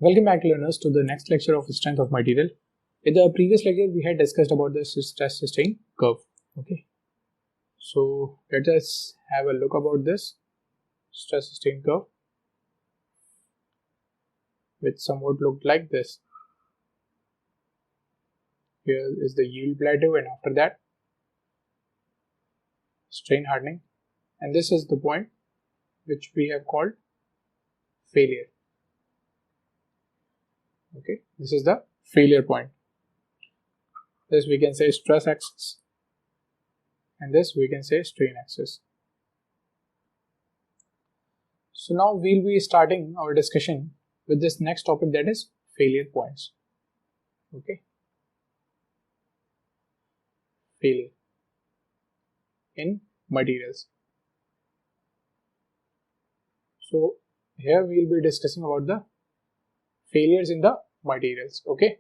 Welcome back, learners, to the next lecture of strength of material. In the previous lecture, we had discussed about the stress strain curve. Okay, so let us have a look about this stress strain curve, which somewhat looked like this. Here is the yield plateau, and after that, strain hardening, and this is the point which we have called failure. Okay, this is the failure point. This we can say stress axis, and this we can say strain axis. So now we'll be starting our discussion with this next topic, that is failure points. Okay, failure in materials. So here we'll be discussing about the failures in the materials. Okay,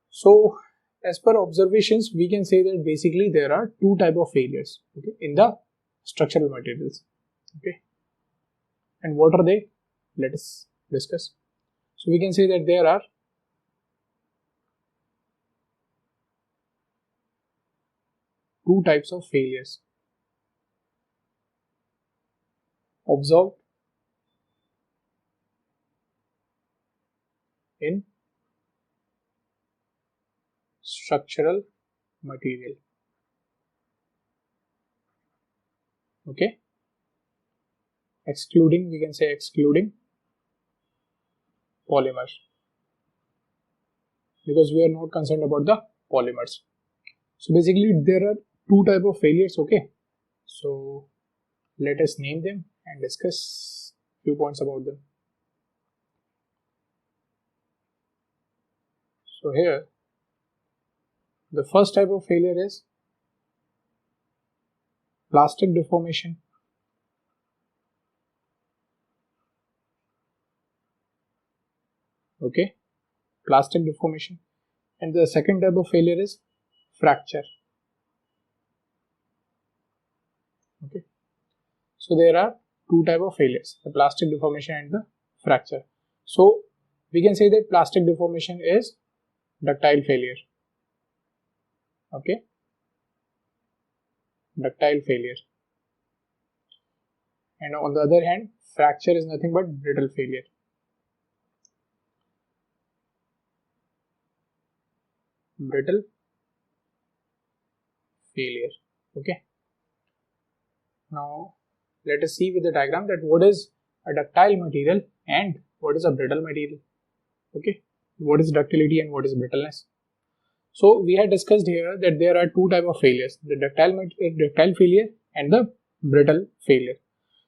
so as per observations, we can say that basically there are two types of failures, okay, in the structural materials. Okay, and what are they? Let us discuss. So we can say that there are two types of failures observed in structural material. Okay, excluding, we can say excluding polymers, because we are not concerned about the polymers. So basically there are two types of failures. Okay, so let us name them and discuss few points about them. So here the first type of failure is plastic deformation. Okay, plastic deformation. And the second type of failure is fracture. Okay, so there are two types of failures, the plastic deformation and the fracture. So we can say that plastic deformation is ductile failure. Okay, ductile failure. And on the other hand, fracture is nothing but brittle failure. Brittle failure. Okay, now let us see with the diagram that what is a ductile material and what is a brittle material. Okay, what is ductility and what is brittleness. So we had discussed here that there are two types of failures, the ductile failure and the brittle failure.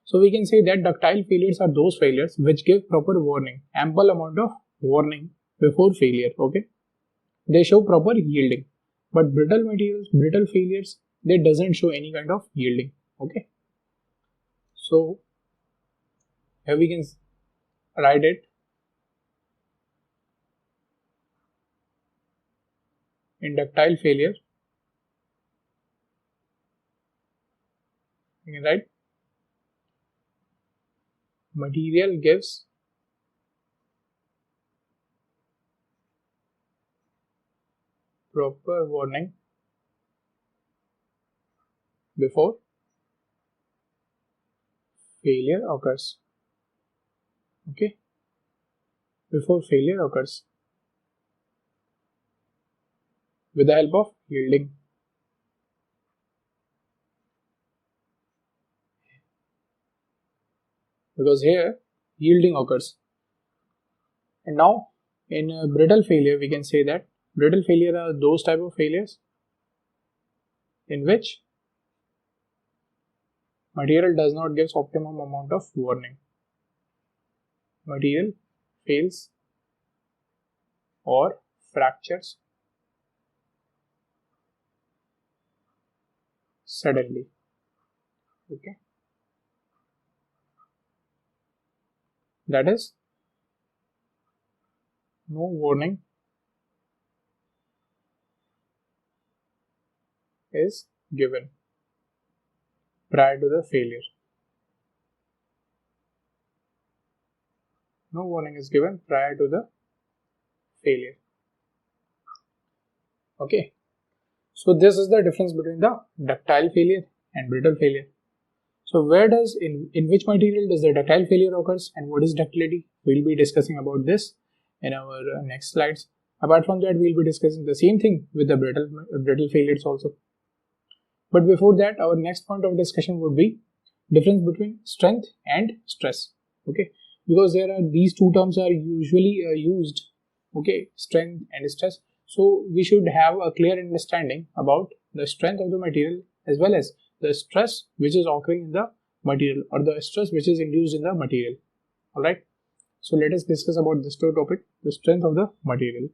So we can say that ductile failures are those failures which give proper warning, ample amount of warning before failure. Okay, they show proper yielding. But brittle materials, brittle failures, they doesn't show any kind of yielding. Okay, so here we can write it in ductile failure. You can write material gives proper warning before failure occurs. Okay, before failure occurs with the help of yielding. Because here yielding occurs. And now in brittle failure, we can say that brittle failure are those type of failures in which material does not give optimum amount of warning. Material fails or fractures suddenly. Okay, that is, no warning is given prior to the failure. No warning is given prior to the failure. Okay, so this is the difference between the ductile failure and brittle failure. So where does in which material does the ductile failure occurs and what is ductility? We'll be discussing about this in our next slides. Apart from that, we'll be discussing the same thing with the brittle failures also. But before that, our next point of discussion would be difference between strength and stress. Okay, because there are these two terms are usually used. Okay, strength and stress. So we should have a clear understanding about the strength of the material as well as the stress which is occurring in the material or the stress which is induced in the material. All right. So let us discuss about this topic, the strength of the material.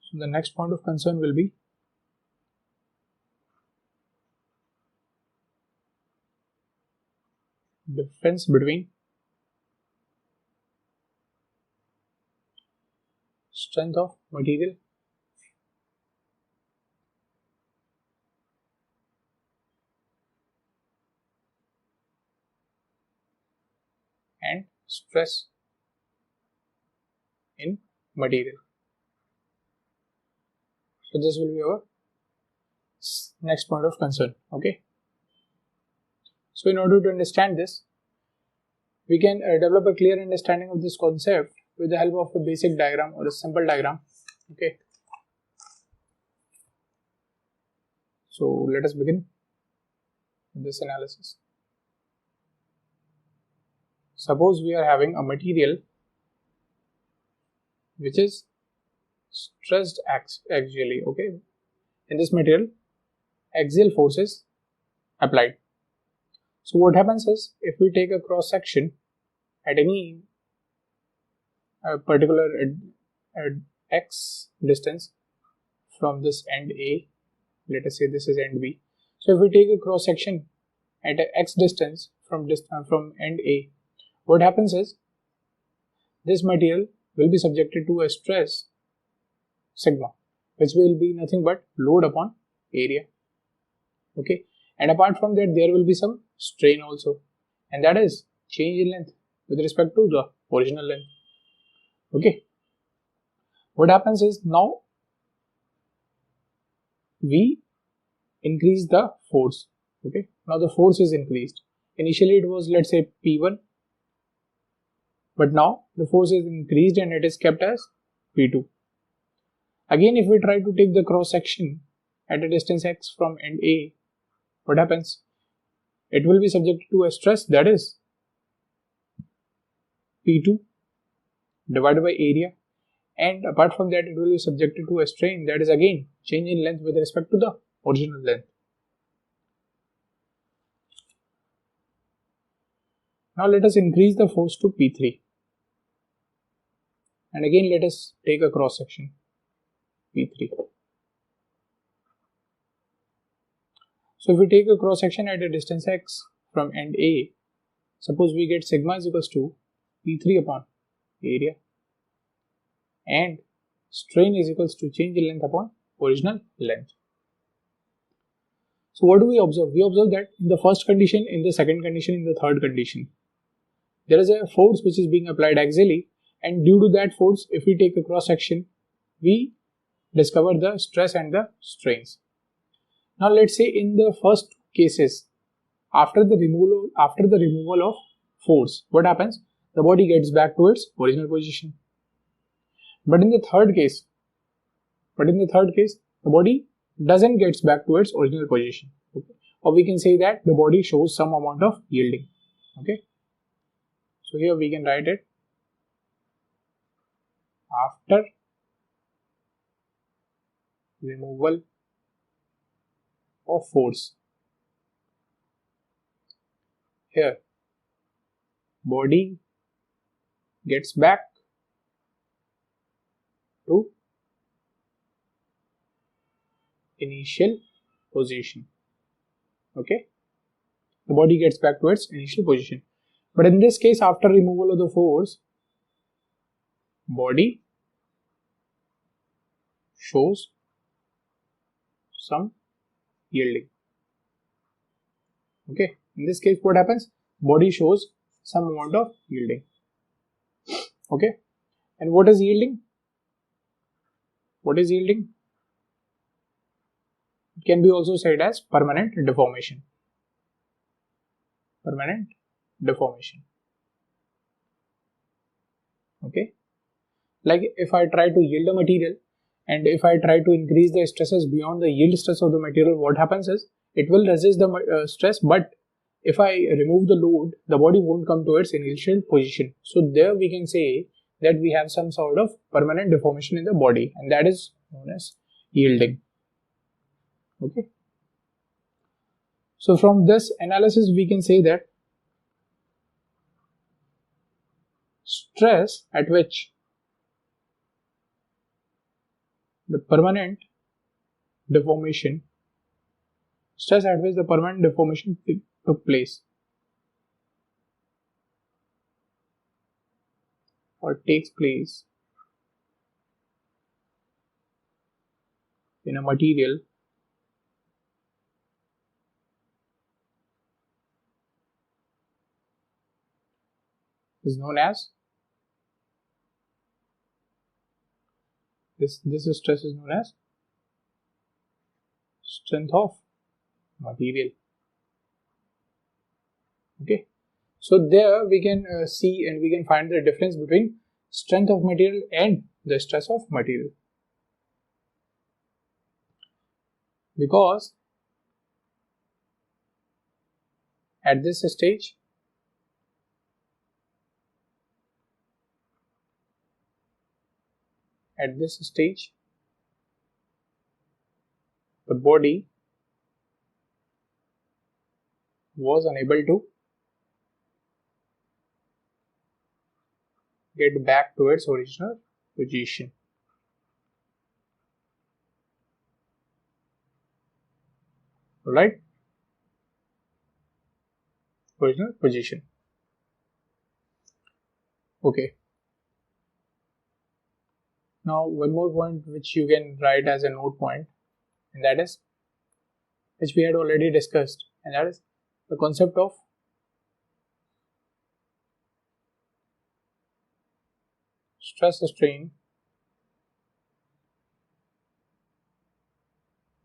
So the next point of concern will be difference between strength of material and stress in material. So this will be our next point of concern. Okay. So in order to understand this, we can develop a clear understanding of this concept with the help of a basic diagram or a simple diagram. Okay. So let us begin with this analysis. Suppose we are having a material which is stressed axially. Okay. In this material, axial forces applied. So what happens is, if we take a cross section at any particular x distance from this end A, let us say this is end B. So if we take a cross section at a x distance from end A, what happens is this material will be subjected to a stress sigma, which will be nothing but load upon area. Okay, and apart from that, there will be some strain also, and that is change in length with respect to the original length. Okay, what happens is now we increase the force. Okay, now the force is increased. Initially it was, let's say, P1, but now the force is increased and it is kept as P2. Again, if we try to take the cross section at a distance x from end A, what happens? It will be subjected to a stress, that is P2 divided by area, and apart from that, it will be subjected to a strain, that is again change in length with respect to the original length. Now let us increase the force to P3, and again let us take a cross section P3. So if we take a cross section at a distance x from end A, suppose we get sigma is equals to P3 upon area, and strain is equals to change in length upon original length. So what do we observe? We observe that in the first condition, in the second condition, in the third condition, there is a force which is being applied axially, and due to that force, if we take a cross section, we discover the stress and the strains. Now let's say in the first cases, after the removal of force, what happens? The body gets back to its original position. But in the third case, the body doesn't get back to its original position. Okay? Or we can say that the body shows some amount of yielding. Okay. So here we can write it after removal of force. Here, body gets back to initial position. Okay, the body gets back to its initial position. But in this case, after removal of the force, body shows some yielding. Okay, in this case what happens? Body shows some amount of yielding. Okay, and what is yielding? What is yielding? It can be also said as permanent deformation. Permanent deformation. Okay, like if I try to yield a material and if I try to increase the stresses beyond the yield stress of the material, what happens is it will resist the stress, but if I remove the load, the body won't come to its initial position. So there we can say that we have some sort of permanent deformation in the body, and that is known as yielding. Okay. So from this analysis, we can say that stress at which the permanent deformation took place or takes place in a material is known as this stress is known as strength of material. Okay, so there we can see and we can find the difference between strength of material and the stress of material, because at this stage the body was unable to get back to its original position. Right? Original position. Okay. Now one more point which you can write as a note point, and that is, which we had already discussed, and that is the concept of stress strain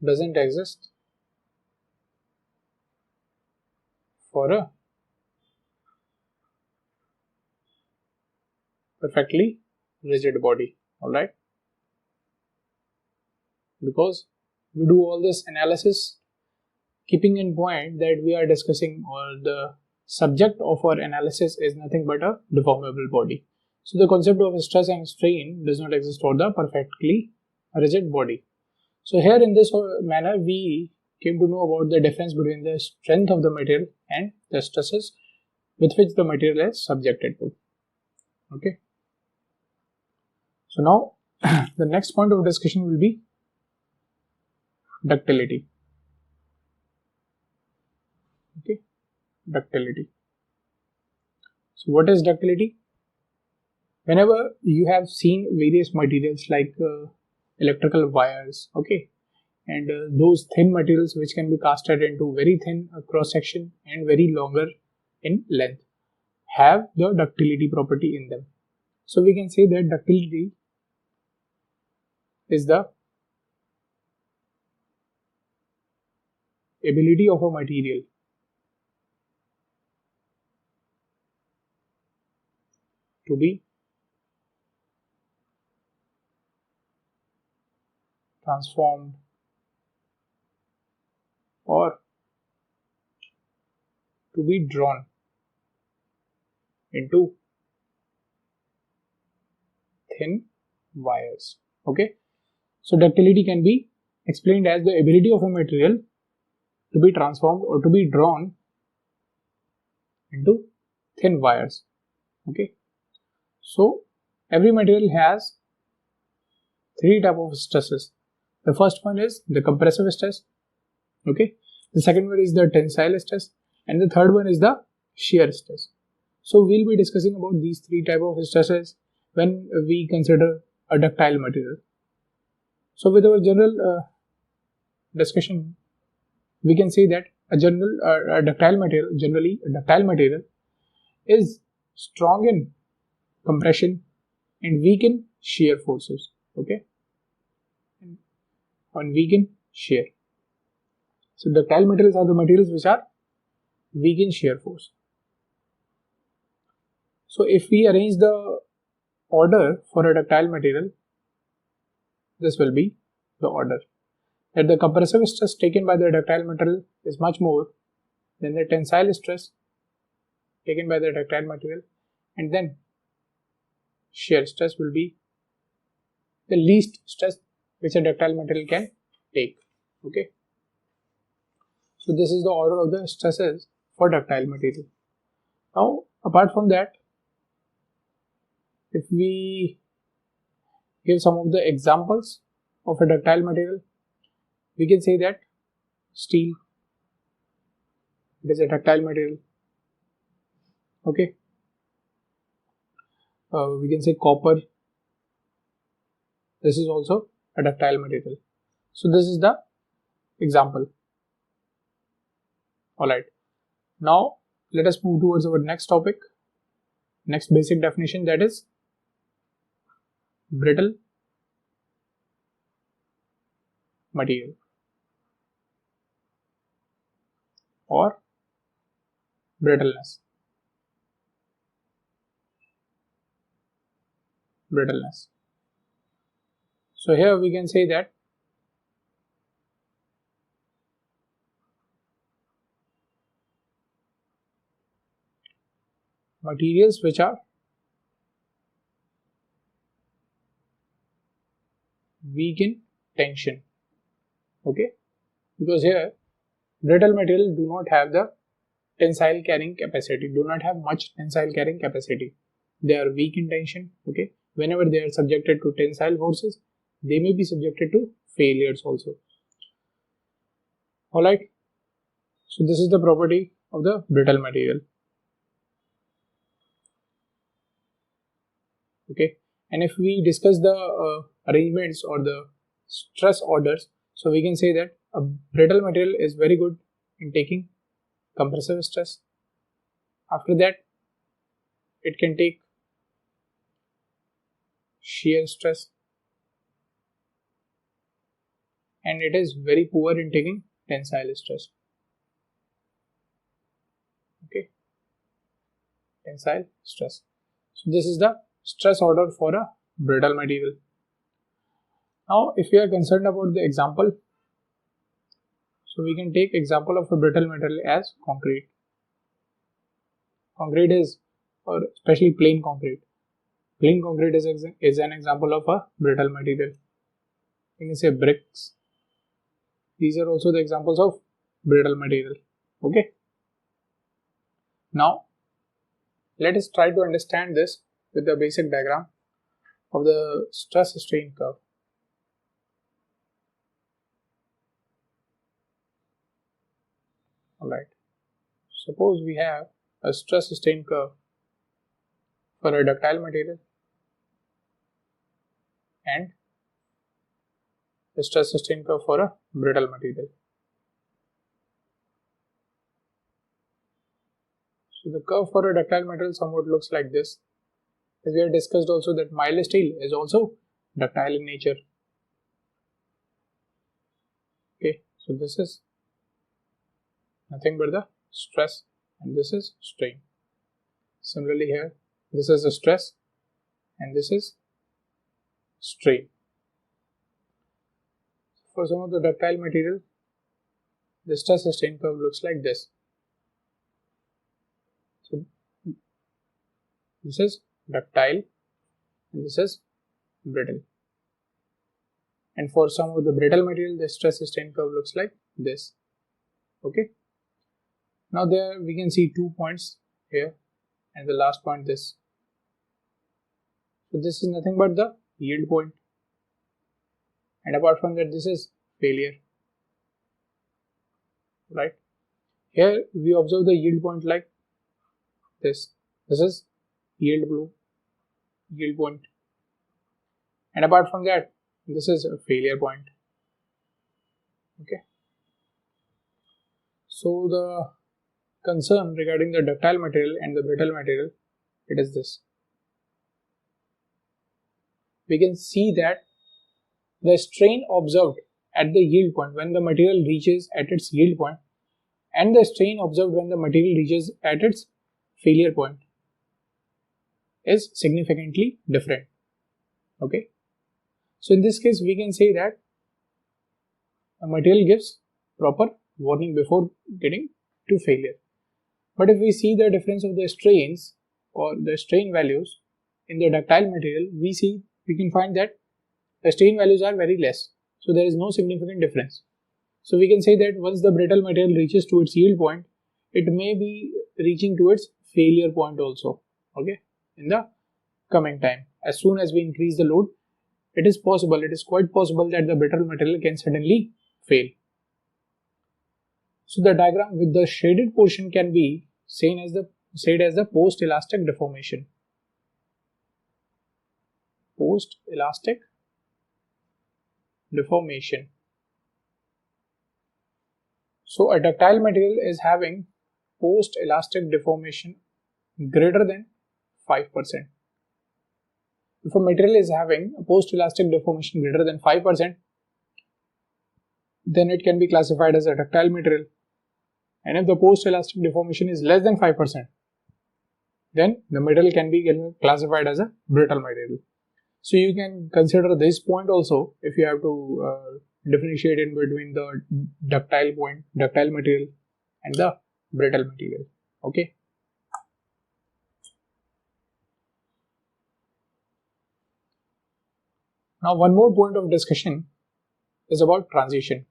doesn't exist for a perfectly rigid body. Alright, because we do all this analysis keeping in point that we are discussing, or the subject of our analysis is nothing but a deformable body. So the concept of stress and strain does not exist for the perfectly rigid body. So here in this manner we came to know about the difference between the strength of the material and the stresses with which the material is subjected to. Okay. So now the next point of discussion will be ductility. Okay, ductility. So what is ductility? Whenever you have seen various materials like electrical wires, okay, and those thin materials which can be casted into very thin cross section and very longer in length, have the ductility property in them. So we can say that ductility is the ability of a material to be transformed or to be drawn into thin wires. Okay, so ductility can be explained as the ability of a material to be transformed or to be drawn into thin wires. Okay, so every material has three types of stresses. The first one is the compressive stress. Okay, the second one is the tensile stress, and the third one is the shear stress. So we'll be discussing about these three types of stresses when we consider a ductile material. So with our general discussion, we can say that a ductile material, generally a ductile material is strong in compression and weak in shear forces. Okay, and weak in shear. So ductile materials are the materials which are weak in shear force. So if we arrange the order for a ductile material, this will be the order that the compressive stress taken by the ductile material is much more than the tensile stress taken by the ductile material, and then shear stress will be the least stress which a ductile material can take. Okay, so this is the order of the stresses for ductile material. Now apart from that, if we give some of the examples of a ductile material, we can say that steel, it is a ductile material. Okay, we can say copper, this is also a ductile material. So this is the example. Alright, now let us move towards our next topic, next basic definition, that is brittle material or brittleness. Brittleness. So here we can say that materials which are weak in tension. Okay, because here brittle material do not have the tensile carrying capacity, do not have much tensile carrying capacity. They are weak in tension. Okay, whenever they are subjected to tensile forces, they may be subjected to failures also. Alright, so this is the property of the brittle material. Okay, and if we discuss the arrangements or the stress orders, so we can say that a brittle material is very good in taking compressive stress. After that, it can take shear stress, and it is very poor in taking tensile stress. Okay, tensile stress. So this is the stress order for a brittle material. Now if we are concerned about the example, so we can take example of a brittle material as concrete. Concrete is, or especially plain concrete. Plain concrete is an example of a brittle material. You can say bricks. These are also the examples of brittle material. Okay. Now let us try to understand this with the basic diagram of the stress strain curve. Alright, suppose we have a stress strain curve for a ductile material and a stress strain curve for a brittle material. So the curve for a ductile material somewhat looks like this. As we have discussed also that mild steel is also ductile in nature. Okay, so this is nothing but the stress and this is strain. Similarly here, this is the stress and this is strain. For some of the ductile material, the stress strain curve looks like this. So this is ductile and this is brittle. And for some of the brittle material, the stress strain curve looks like this. Okay. Now there we can see 2 points here and the last point this. So this is nothing but the yield point. And apart from that, this is failure. Right. Here we observe the yield point like this. This is yield blue, yield point. And apart from that, this is a failure point. Okay. So the concern regarding the ductile material and the brittle material, it is this. We can see that the strain observed at the yield point when the material reaches at its yield point and the strain observed when the material reaches at its failure point is significantly different. Okay, so in this case we can say that a material gives proper warning before getting to failure. But if we see the difference of the strains or the strain values in the ductile material, we can find that the strain values are very less. So there is no significant difference. So we can say that once the brittle material reaches to its yield point, it may be reaching to its failure point also. Okay, in the coming time, as soon as we increase the load, it is quite possible that the brittle material can suddenly fail. So the diagram with the shaded portion can be said as the post-elastic deformation. Post-elastic deformation. So a ductile material is having post-elastic deformation greater than 5%. If a material is having a post-elastic deformation greater than 5%, then it can be classified as a ductile material. And if the post-elastic deformation is less than 5%, then the material can be classified as a brittle material. So you can consider this point also if you have to differentiate in between the ductile material and the brittle material. Okay. Now one more point of discussion is about transition,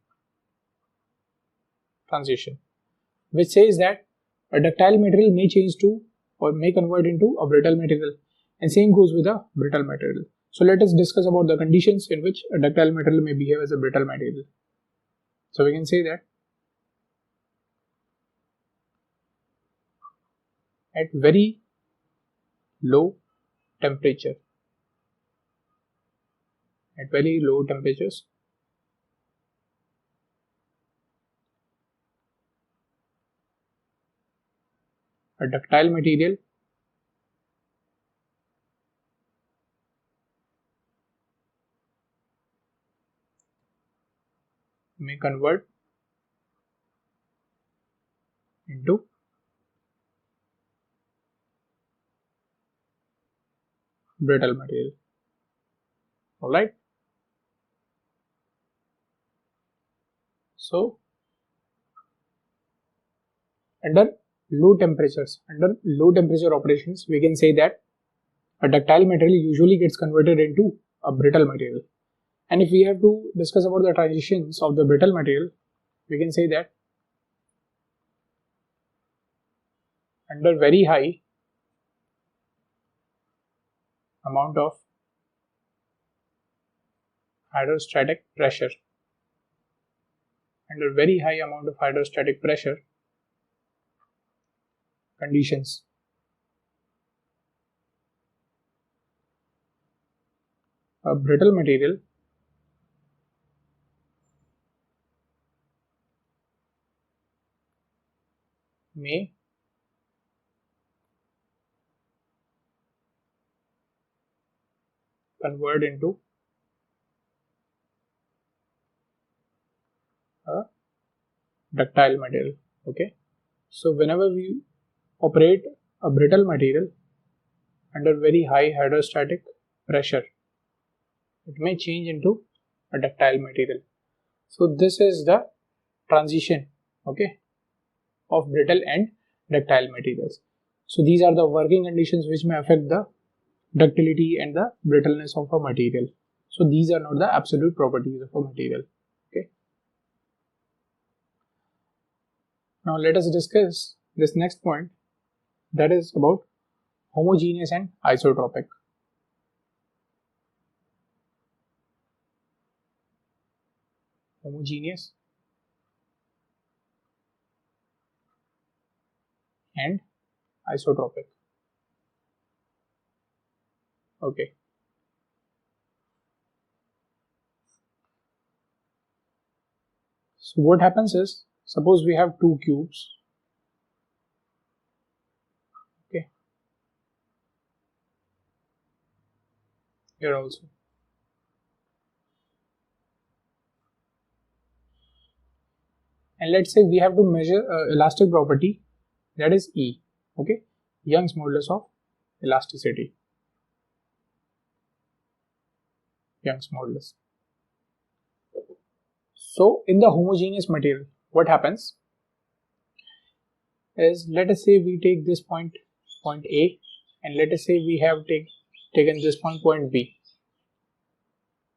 which says that a ductile material may change to or may convert into a brittle material, and same goes with a brittle material. So let us discuss about the conditions in which a ductile material may behave as a brittle material. So we can say that at very low temperature, a ductile material may convert into brittle material. Alright. So under low temperature operations, we can say that a ductile material usually gets converted into a brittle material. And if we have to discuss about the transitions of the brittle material, we can say that under very high amount of hydrostatic pressure, conditions, a brittle material may convert into a ductile material. Okay, so whenever we operate a brittle material under very high hydrostatic pressure, it may change into a ductile material. So this is the transition, okay, of brittle and ductile materials. So these are the working conditions which may affect the ductility and the brittleness of a material. So these are not the absolute properties of a material. Okay. Now let us discuss this next point, that is about homogeneous and isotropic. Homogeneous and isotropic. Okay. So what happens is Suppose we have two cubes. Okay, here also. And let's say we have to measure elastic property, that is E. Okay, Young's modulus of elasticity. Young's modulus. So in the homogeneous material, what happens is, let us say we take this point A, and let us say we have taken this point B.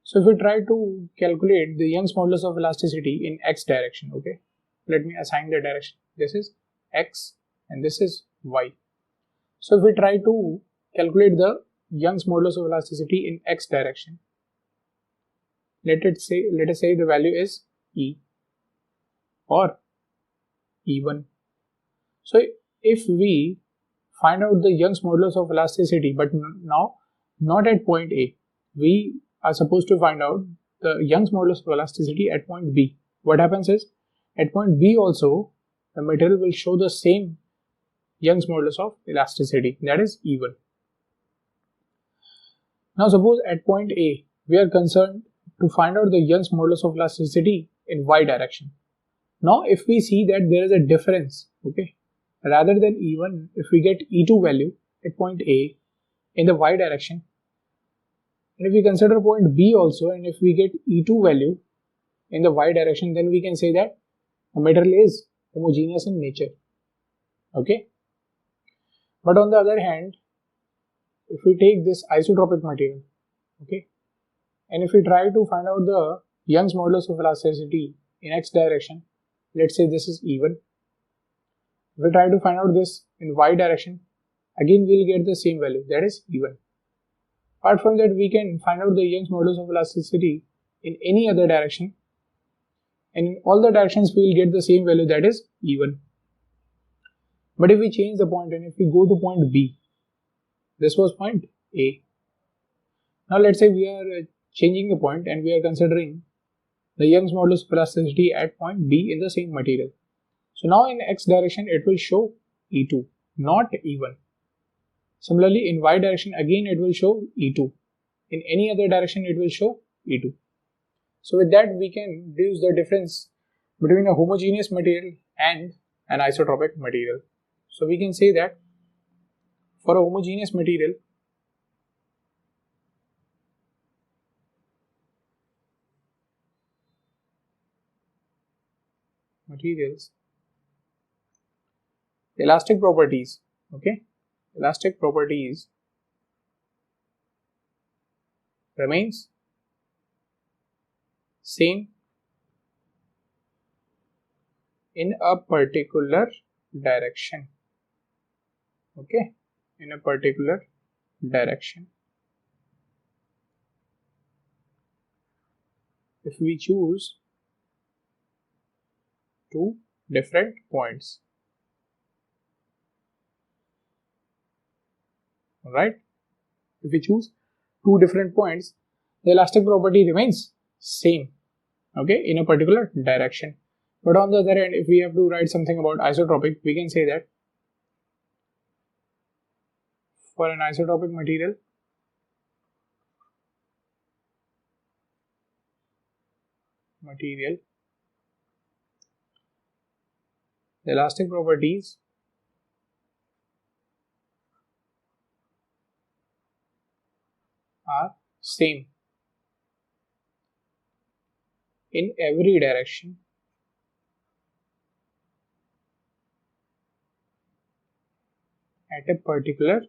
So if we try to calculate the Young's modulus of elasticity in x direction, okay, let me assign the direction. This is x and this is y. So if we try to calculate the Young's modulus of elasticity in x direction, let us say the value is E or E1. So if we find out the Young's modulus of elasticity, but now not at point A, we are supposed to find out the Young's modulus of elasticity at point B. What happens is, at point B also, the material will show the same Young's modulus of elasticity, that is E1. Now suppose at point A, we are concerned to find out the Young's modulus of elasticity in y direction. Now if we see that there is a difference, okay, rather than E1, if we get E2 value at point A in the y direction, and if we consider point B also, and if we get E2 value in the y direction, then we can say that the material is homogeneous in nature. Okay. But on the other hand, if we take this isotropic material, okay, and if we try to find out the Young's modulus of elasticity in x direction, let's say this is E1. If we try to find out this in y direction, again we'll get the same value, that is E1. Apart from that, we can find out the Young's modulus of elasticity in any other direction, and in all the directions we will get the same value, that is E1. But if we change the point and if we go to point B, this was point A. Now let's say we are changing the point and we are considering the Young's modulus of elasticity at point B in the same material. So now in x direction it will show E2, not E1. Similarly in y direction again it will show E2. In any other direction it will show E2. So with that we can deduce the difference between a homogeneous material and an isotropic material. So we can say that for a homogeneous material, the elastic properties, okay, elastic properties remains same in a particular direction, okay, in a particular direction. If we choose two different points, alright, if we choose two different points, the elastic property remains same, okay, in a particular direction. But on the other hand, if we have to write something about isotropic, we can say that for an isotropic material, the elastic properties are same in every direction at a particular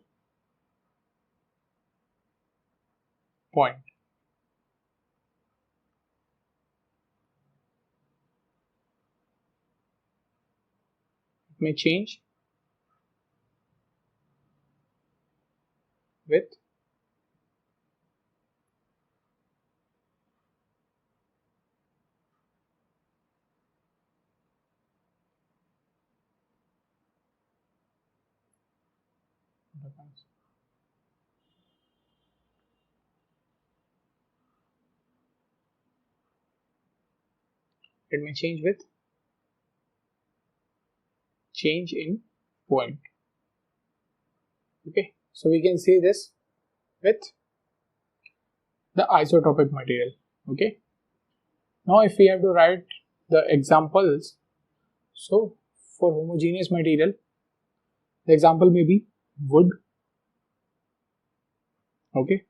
point. It may change with it may change with change in point. Okay, so we can say this with the isotopic material. Okay, now if we have to write the examples, so for homogeneous material, the example may be wood. Okay,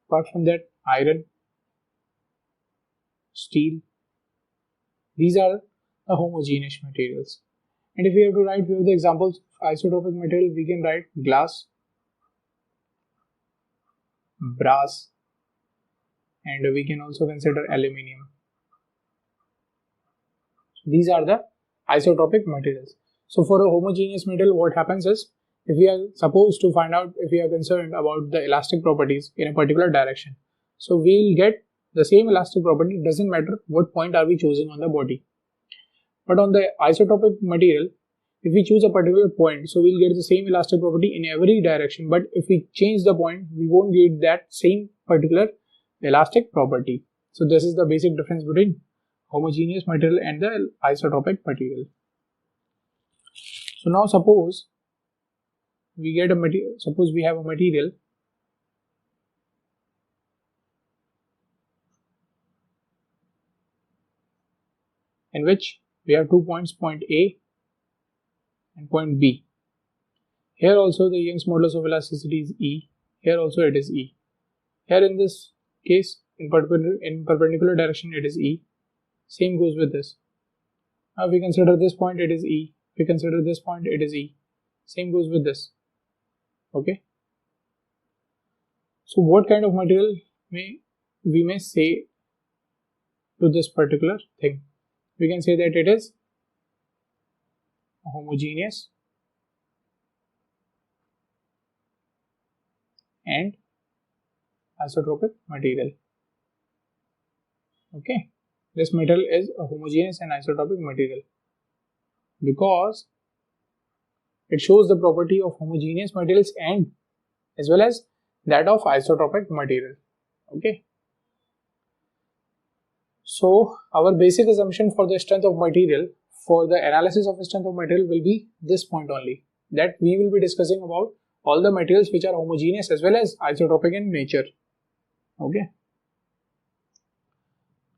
apart from that, iron, steel, these are the homogeneous materials. And if we have to write few of the examples of isotopic material, we can write glass, brass, and we can also consider aluminium. These are the isotopic materials. So for a homogeneous material, what happens is, if we are supposed to find out, if we are concerned about the elastic properties in a particular direction, so we'll get the same elastic property. It doesn't matter what point are we choosing on the body. But on the isotopic material, if we choose a particular point, so we'll get the same elastic property in every direction. But if we change the point, we won't get that same particular elastic property. So this is the basic difference between homogeneous material and the isotopic material. So now suppose we get a material, suppose we have a material in which we have 2 points, point A and point B. Here also the Young's modulus of elasticity is E. Here also it is E. Here in this case, in perpendicular direction it is E. Same goes with this. Now if we consider this point, it is E. If we consider this point, it is E. Same goes with this. Okay. So what kind of material we may say to this particular thing? We can say that it is a homogeneous and isotopic material. Okay, this material is a homogeneous and isotopic material because it shows the property of homogeneous materials and as well as that of isotopic material. Okay, so our basic assumption for the strength of material, for the analysis of strength of material, will be this point only, that we will be discussing about all the materials which are homogeneous as well as isotopic in nature. Okay,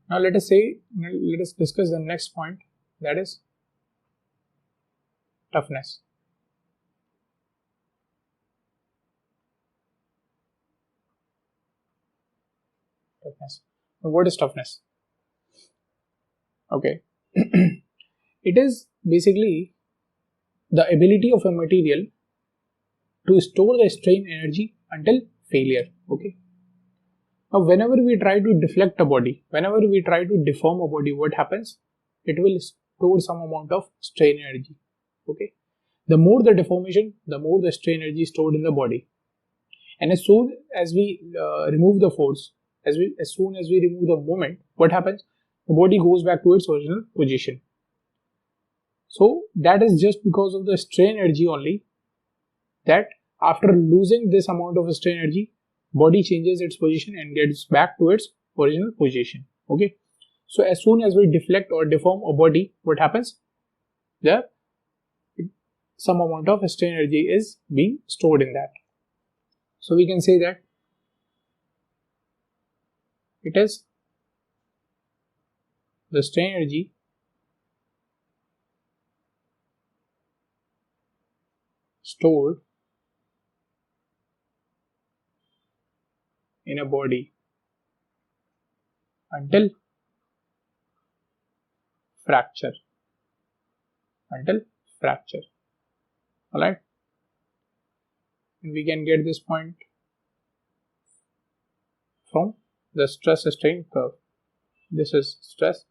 now let us discuss the next point, that is toughness. What is toughness? Okay, it is basically the ability of a material to store the strain energy until failure. Okay, now whenever we try to deflect a body, whenever we try to deform a body, what happens? It will store some amount of strain energy. Okay, the more the deformation, the more the strain energy stored in the body. And as soon as we remove the force, as soon as we remove the moment, what happens? The body goes back to its original position. So that is just because of the strain energy only, that after losing this amount of strain energy, body changes its position and gets back to its original position. Okay, so as soon as we deflect or deform a body, what happens? Some amount of strain energy is being stored in that. So we can say that it is the strain energy stored in a body until fracture. Alright, and we can get this point from the stress strain curve. This is stress,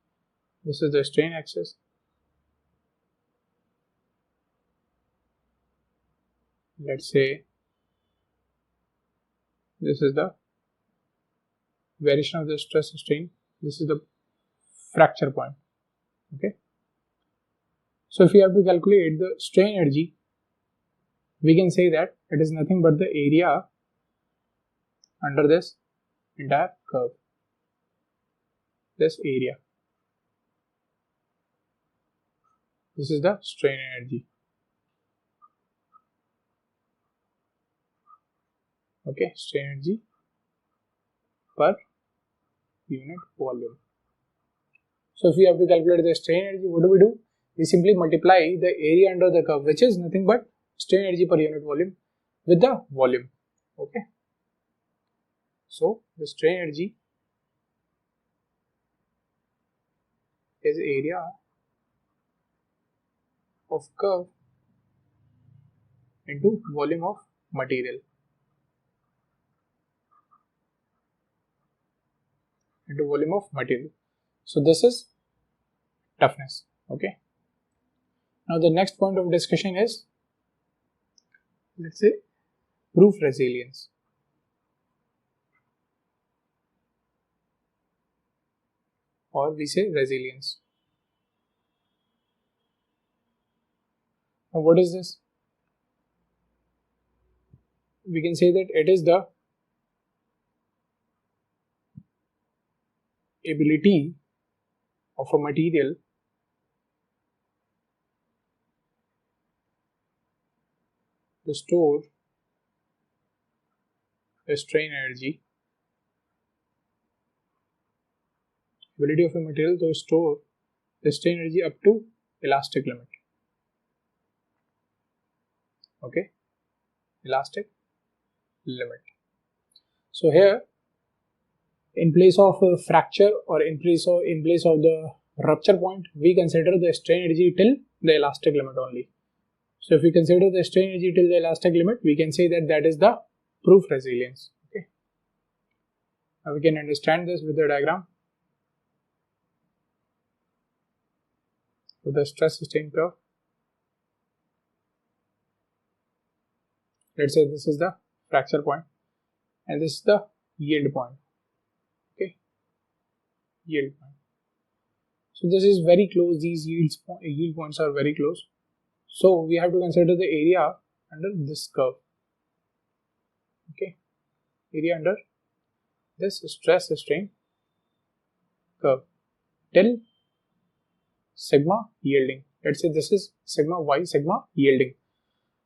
this is the strain axis. Let's say this is the variation of the stress strain, this is the fracture point. Okay, so if we have to calculate the strain energy, we can say that it is nothing but the area under this entire curve, this area. This is the strain energy. Okay, strain energy per unit volume. So if we have to calculate the strain energy, what do? We simply multiply the area under the curve, which is nothing but strain energy per unit volume, with the volume. Okay. So the strain energy is area of curve into volume of material. Into volume of material. So this is toughness. Okay. Now the next point of discussion is, let's say, proof resilience. Or we say resilience. Now what is this? We can say that it is the ability of a material to store the strain energy, ability of a material to store the strain energy up to elastic limit. Okay, elastic limit. So here, in place of a fracture or in place of the rupture point, we consider the strain energy till the elastic limit only. So if we consider the strain energy till the elastic limit, we can say that that is the proof resilience. Okay. Now we can understand this with the diagram. With the stress strain curve. Let's say this is the fracture point and this is the yield point. Okay, yield point. So this is very close. These yield points are very close. So we have to consider the area under this curve. Okay, area under this stress strain curve till sigma yielding. Let's say this is sigma y, sigma yielding.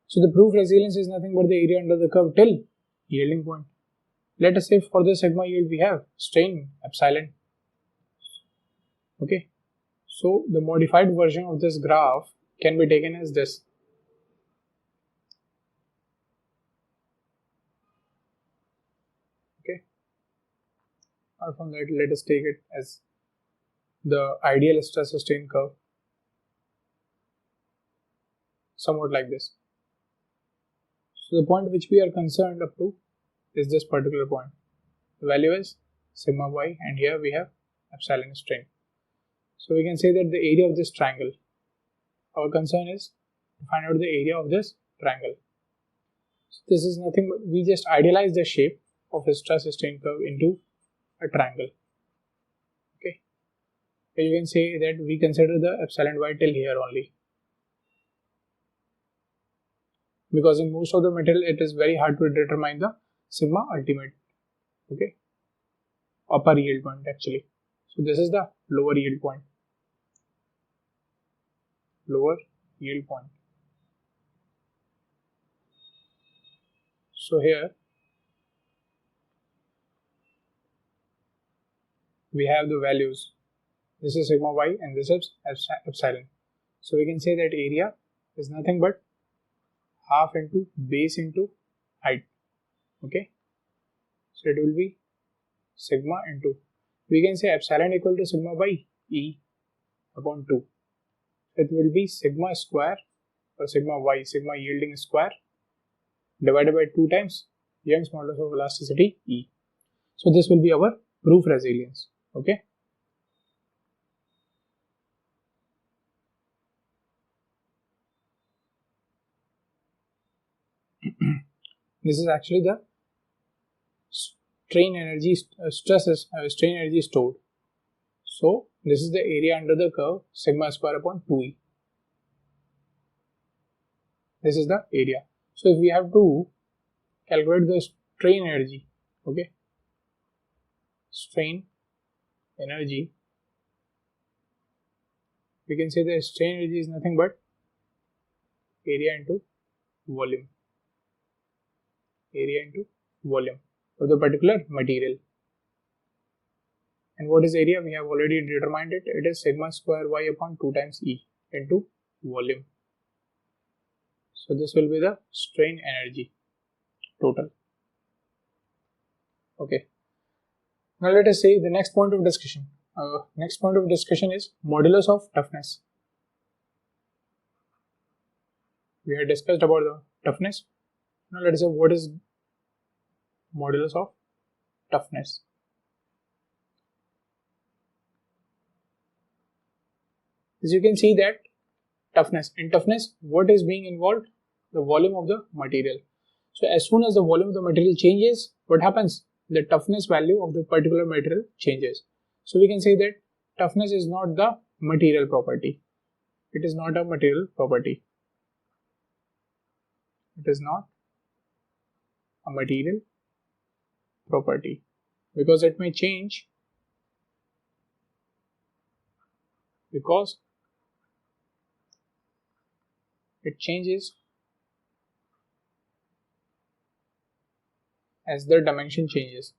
So the proof resilience is nothing but the area under the curve till yielding point. Let us say for the sigma yield we have strain epsilon. Okay, so the modified version of this graph can be taken as this. Okay, or from that let us take it as the ideal stress strain curve, somewhat like this. So the point which we are concerned up to is this particular point. The value is sigma y and here we have epsilon strain. So we can say that the area of this triangle, our concern is to find out the area of this triangle. So this is nothing but we just idealize the shape of a stress strain curve into a triangle. Okay, so you can say that we consider the epsilon y till here only, because in most of the material it is very hard to determine the sigma ultimate. Okay, upper yield point actually. So this is the lower yield point. Lower yield point. So here we have the values. This is sigma y and this is epsilon. So we can say that area is nothing but half into base into height. Okay, so it will be sigma into, we can say epsilon equal to sigma by E upon 2. It will be sigma square or sigma y, sigma yielding square, divided by 2 times Young's modulus of elasticity E. So this will be our proof resilience. Okay. This is actually the strain energy, strain energy stored. So this is the area under the curve, sigma square upon 2e. This is the area. So if we have to calculate the strain energy, okay, strain energy, we can say the strain energy is nothing but area into volume. Area into volume of the particular material. And what is area? We have already determined it. It is sigma square y upon 2 times E into volume. So this will be the strain energy total. Okay. Now let us see the next point of discussion. Next point of discussion is modulus of toughness. We had discussed about the toughness. Now let us say what is modulus of toughness. As you can see that in toughness, what is being involved? The volume of the material. So as soon as the volume of the material changes, what happens? The toughness value of the particular material changes. So we can say that toughness is not the material property. It is not a material property. It is not a material property because it may change because it changes as the dimension changes.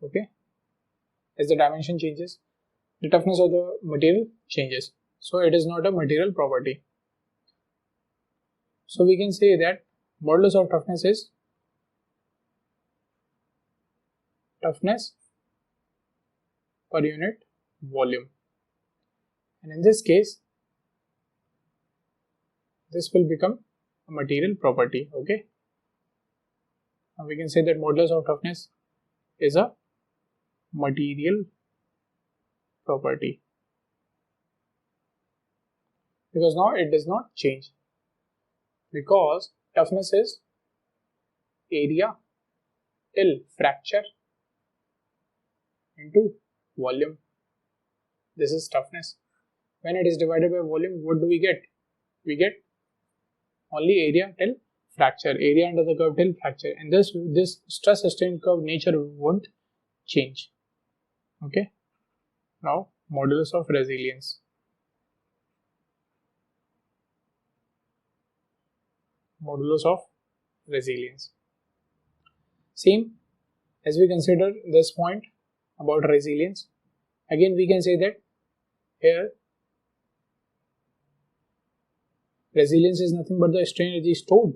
Okay, as the dimension changes, the toughness of the material changes. So it is not a material property. So we can say that modulus of toughness is toughness per unit volume. And in this case, this will become a material property. Okay. Now we can say that modulus of toughness is a material property because now it does not change because toughness is area till fracture into volume. This is toughness. When it is divided by volume, what do we get? We get only area till fracture, area under the curve till fracture, and this stress strain curve nature won't change. Okay. Now modulus of resilience. Modulus of resilience. Same as we consider this point about resilience. Again, we can say that here resilience is nothing but the strain energy stored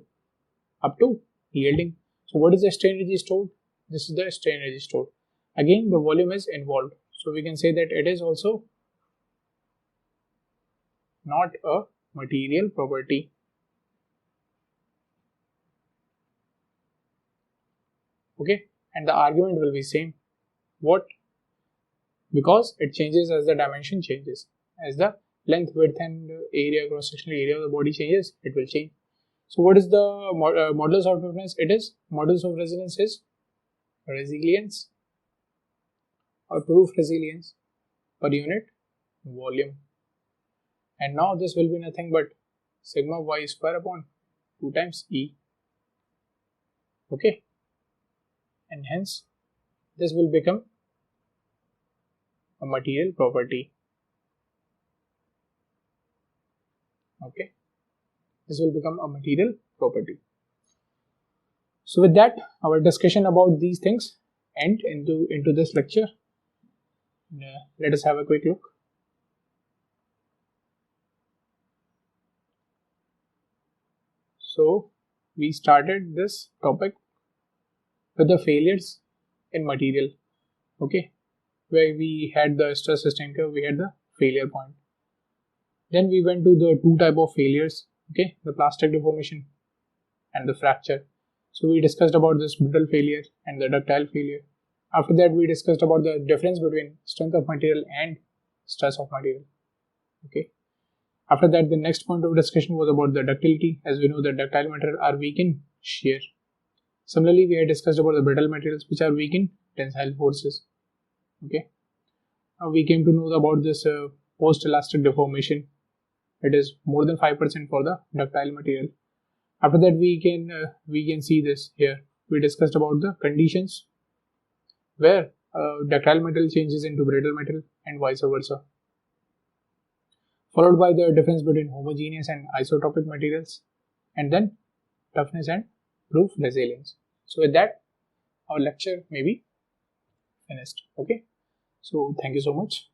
up to yielding. So what is the strain energy stored? This is the strain energy stored. Again, the volume is involved. So we can say that it is also not a material property. Okay, and the argument will be same. What? Because it changes as the dimension changes. As the length, width and area, cross-sectional area of the body changes, it will change. So what is the modulus of toughness? It is modulus of resilience is resilience or proof resilience per unit volume. And now this will be nothing but sigma y square upon 2 times E. Okay. And hence this will become a material property. Okay. This will become a material property. So with that, our discussion about these things end into this lecture. Let us have a quick look. So we started this topic with the failures in material. Okay, where we had the stress strain curve, we had the failure point. Then we went to the two type of failures. Okay, the plastic deformation and the fracture. So we discussed about this brittle failure and the ductile failure. After that, we discussed about the difference between strength of material and stress of material. Okay. After that, the next point of discussion was about the ductility. As we know, the ductile material are weak in shear. Similarly, we had discussed about the brittle materials which are weak in tensile forces. Okay. Now we came to know about this post-elastic deformation. It is more than 5% for the ductile material. After that, we can see this here. We discussed about the conditions where ductile material changes into brittle material and vice versa. Followed by the difference between homogeneous and isotopic materials. and then toughness and proof resilience. So with that, our lecture may be finished. Okay, so thank you so much.